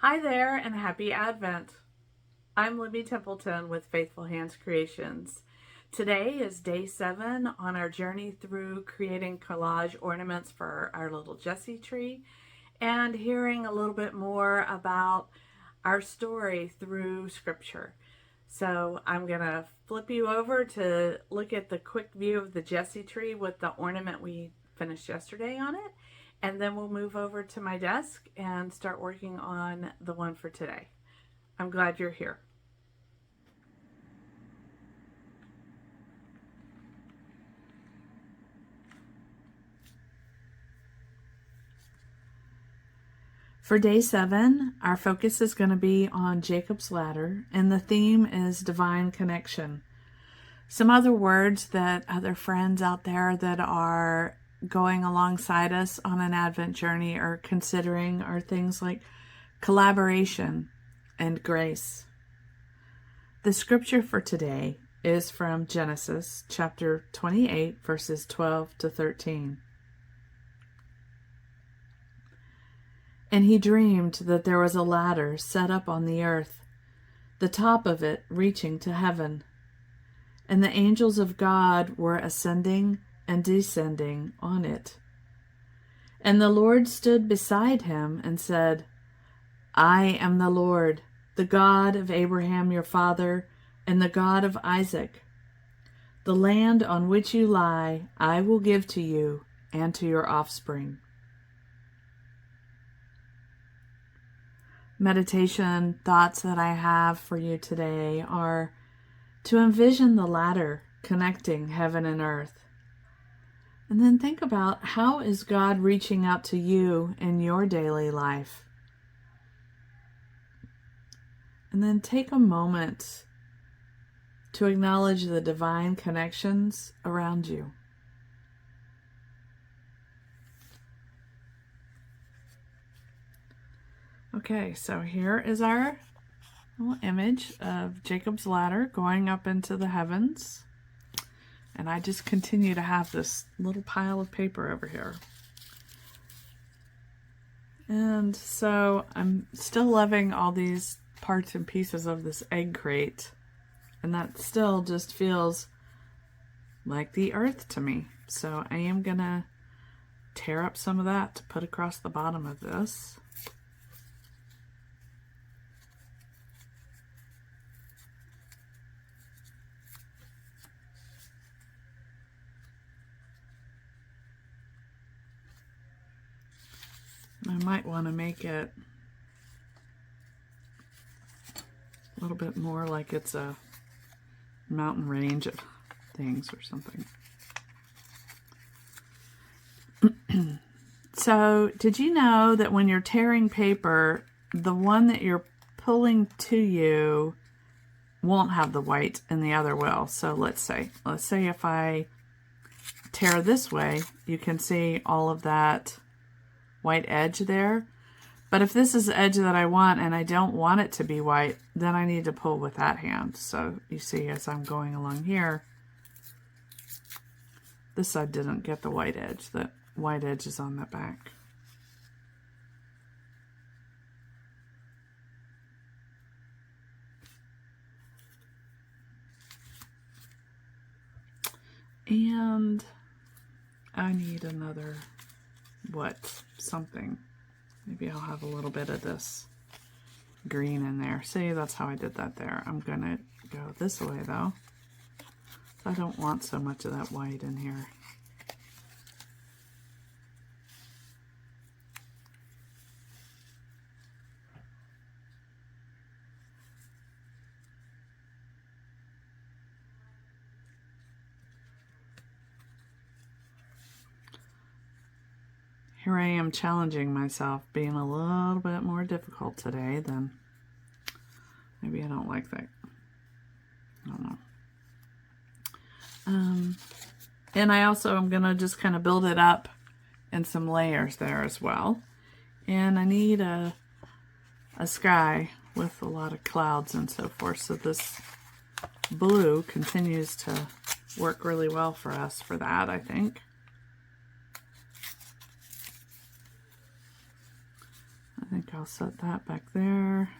Hi there and happy Advent. I'm Libby Templeton with Faithful Hands Creations. Today is day 7 on our journey through creating collage ornaments for our little Jessie tree and hearing a little bit more about our story through scripture. So I'm going to flip you over to look at the quick view of the Jessie tree with the ornament we finished yesterday on it. And then we'll move over to my desk and start working on the one for today. I'm glad you're here. For day 7, our focus is going to be on Jacob's ladder, and the theme is divine connection. Some other words that other friends out there that are going alongside us on an Advent journey are considering are things like collaboration and grace. The scripture for today is from Genesis chapter 28, verses 12 to 13. And he dreamed that there was a ladder set up on the earth, the top of it reaching to heaven, and the angels of God were ascending and descending on it. And the Lord stood beside him and said, I am the Lord, the God of Abraham your father, and the God of Isaac. The land on which you lie I will give to you and to your offspring. Meditation thoughts that I have for you today are to envision the ladder connecting heaven and earth. And then think about, how is God reaching out to you in your daily life? And then take a moment to acknowledge the divine connections around you. Okay, so here is our little image of Jacob's ladder going up into the heavens. And I just continue to have this little pile of paper over here. And so I'm still loving all these parts and pieces of this egg crate. And that still just feels like the earth to me. So I am going to tear up some of that to put across the bottom of this. I might want to make it a little bit more like it's a mountain range of things or something. So, did you know that when you're tearing paper, the one that you're pulling to you won't have the white and the other will? So let's say if I tear this way, you can see all of that white edge there. But if this is the edge that I want and I don't want it to be white, then I need to pull with that hand. So you see, as I'm going along here, this side didn't get the white edge. The white edge is on the back. And I need another something. Maybe I'll have a little bit of this green in there. See, that's how I did that there. I'm gonna go this way though. I don't want so much of that white in here. Here I am challenging myself, being a little bit more difficult today than maybe I don't like that. I don't know. And I also am going to just kind of build it up in some layers there as well. And I need a sky with a lot of clouds and so forth. So this blue continues to work really well for us for that, I think. I think I'll set that back there.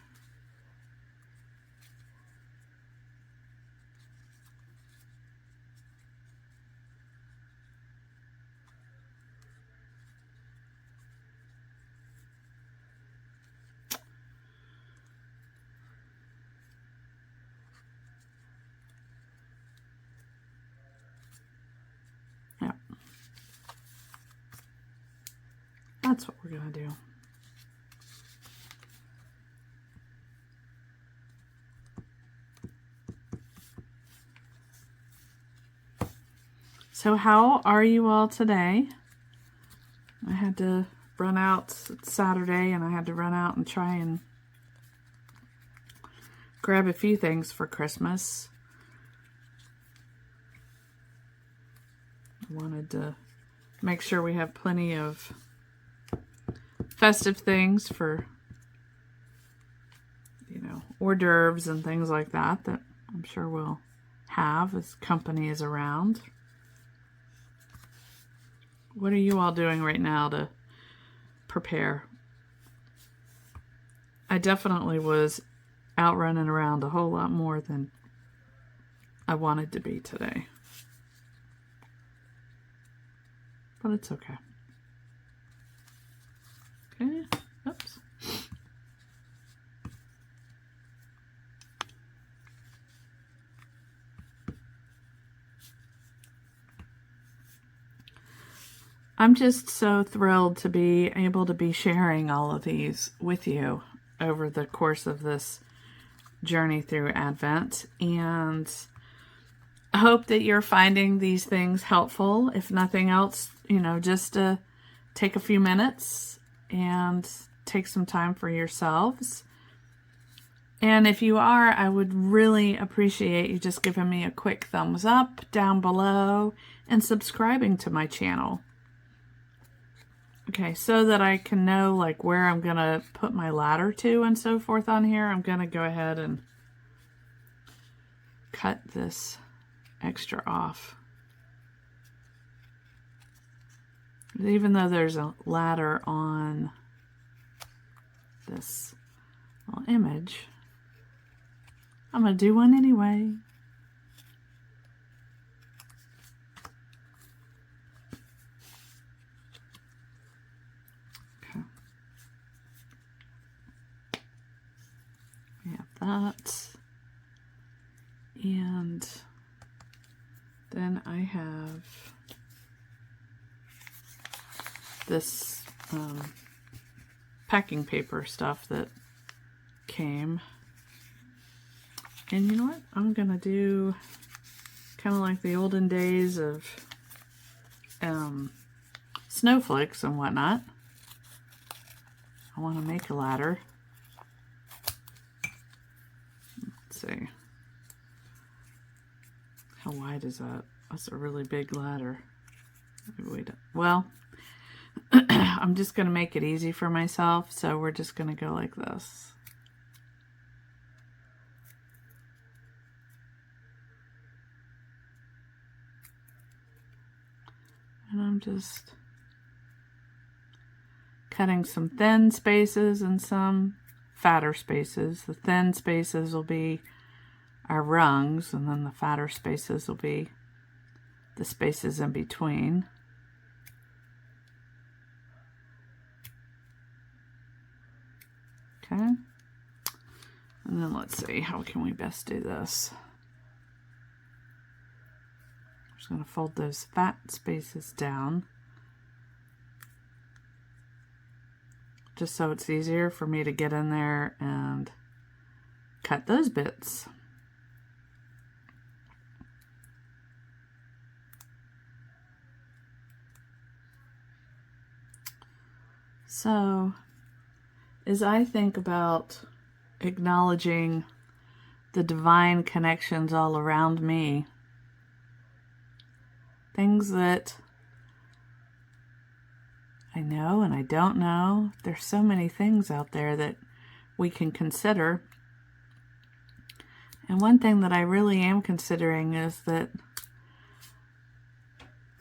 Yep. That's what we're going to do. So how are you all today? I had to run out, it's Saturday, and I had to run out and try and grab a few things for Christmas. I wanted to make sure we have plenty of festive things for, you know, hors d'oeuvres and things like that that I'm sure we'll have as company is around. What are you all doing right now to prepare? I definitely was out running around a whole lot more than I wanted to be today. But it's okay. Okay, oops. I'm just so thrilled to be able to be sharing all of these with you over the course of this journey through Advent, and I hope that you're finding these things helpful. If nothing else, you know, just to take a few minutes and take some time for yourselves. And if you are, I would really appreciate you just giving me a quick thumbs up down below and subscribing to my channel. Okay, so that I can know like where I'm going to put my ladder to and so forth on here, I'm going to go ahead and cut this extra off. Even though there's a ladder on this little image, I'm going to do one anyway. Okay. We have that. And then I have this packing paper stuff that came. And you know what? I'm going to do kind of like the olden days of snowflakes and whatnot. I want to make a ladder. Let's see. How wide is that? That's a really big ladder. Well, I'm just going to make it easy for myself, so we're just going to go like this. And I'm just cutting some thin spaces and some fatter spaces. The thin spaces will be our rungs, and then the fatter spaces will be the spaces in between. Okay. And then let's see, how can we best do this? I'm just going to fold those fat spaces down, just so it's easier for me to get in there and cut those bits. So, as I think about acknowledging the divine connections all around me, things that I know and I don't know, there's so many things out there that we can consider. And one thing that I really am considering is that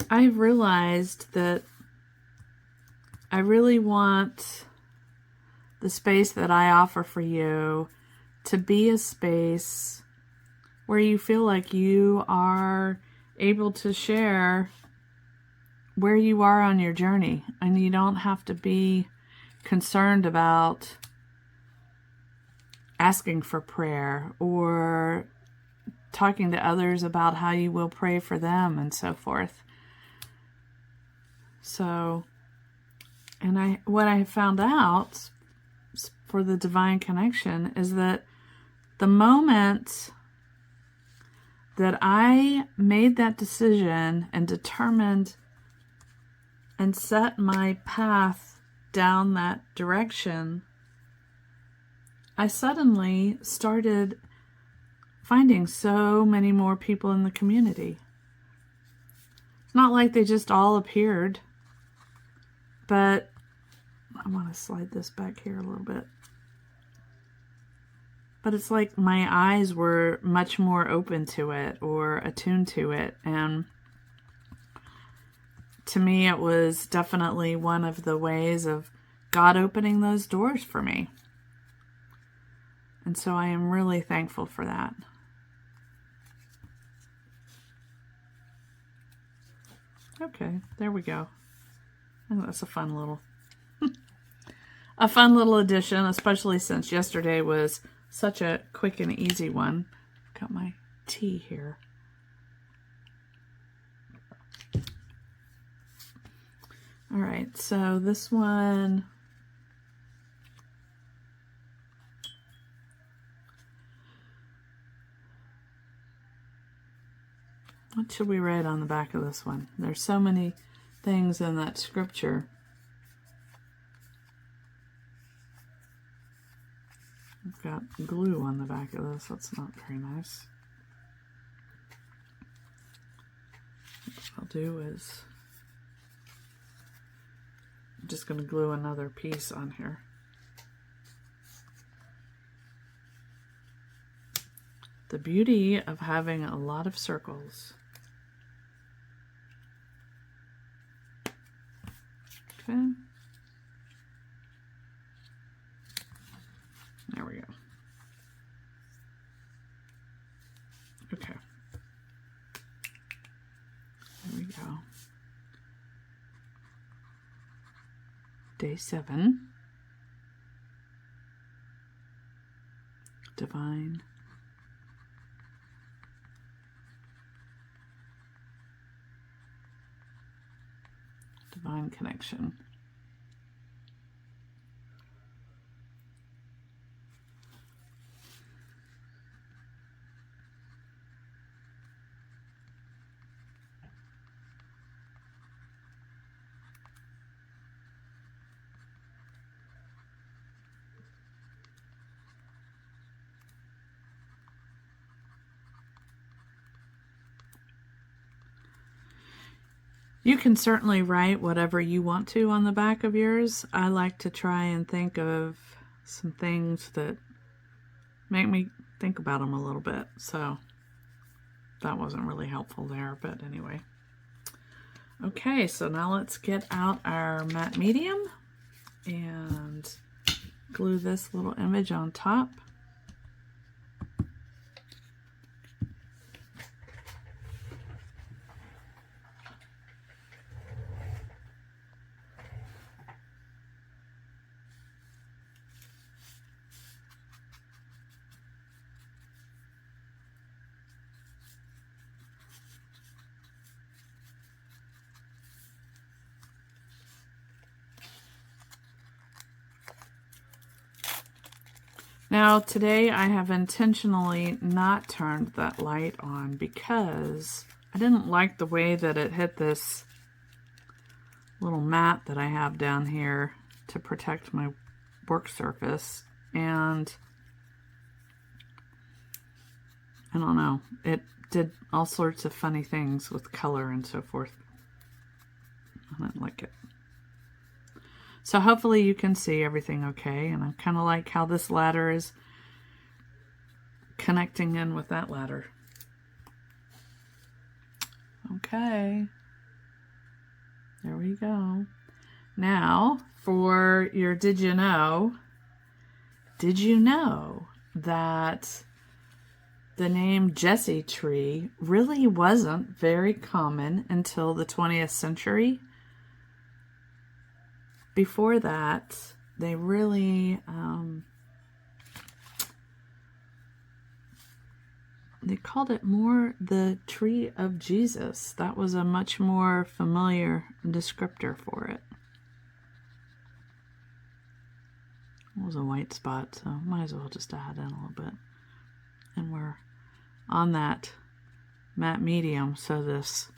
I've realized that I really want the space that I offer for you to be a space where you feel like you are able to share where you are on your journey, and you don't have to be concerned about asking for prayer or talking to others about how you will pray for them and so forth. So, and what I have found out for the divine connection is that the moment that I made that decision and determined and set my path down that direction, I suddenly started finding so many more people in the community. It's not like they just all appeared, but I want to slide this back here a little bit. But it's like my eyes were much more open to it or attuned to it. And to me, it was definitely one of the ways of God opening those doors for me. And so I am really thankful for that. Okay, there we go. Oh, that's a fun little addition, especially since yesterday was such a quick and easy one. Got my tea here. All right, so this one, what should we write on the back of this one? There's so many things in that scripture. I've got glue on the back of this. That's not very nice. What I'll do is I'm just going to glue another piece on here. The beauty of having a lot of circles. Okay. There we go. Okay. There we go. Day 7. Divine connection. You can certainly write whatever you want to on the back of yours. I like to try and think of some things that make me think about them a little bit. So that wasn't really helpful there, but anyway. Okay, so now let's get out our matte medium and glue this little image on top. Now today I have intentionally not turned that light on because I didn't like the way that it hit this little mat that I have down here to protect my work surface, and I don't know, it did all sorts of funny things with color and so forth. I didn't like it. So hopefully you can see everything okay, and I kind of like how this ladder is connecting in with that ladder. Okay, there we go. Now for your did you know, Did you know that the name Jesse tree really wasn't very common until the 20th century? Before that, they really, they called it more the tree of Jesus. That was a much more familiar descriptor for it. It was a white spot, so might as well just add in a little bit. And we're on that matte medium, so this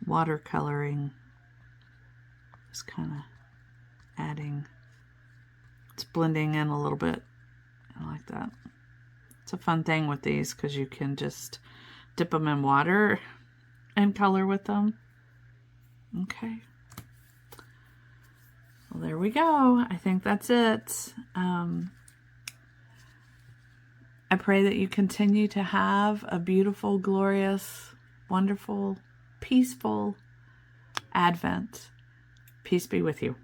watercoloring is kind of adding, it's blending in a little bit. I like that. It's a fun thing with these because you can just dip them in water and color with them. Okay. Well, there we go. I think that's it. I pray that you continue to have a beautiful, glorious, wonderful, peaceful Advent. Peace be with you.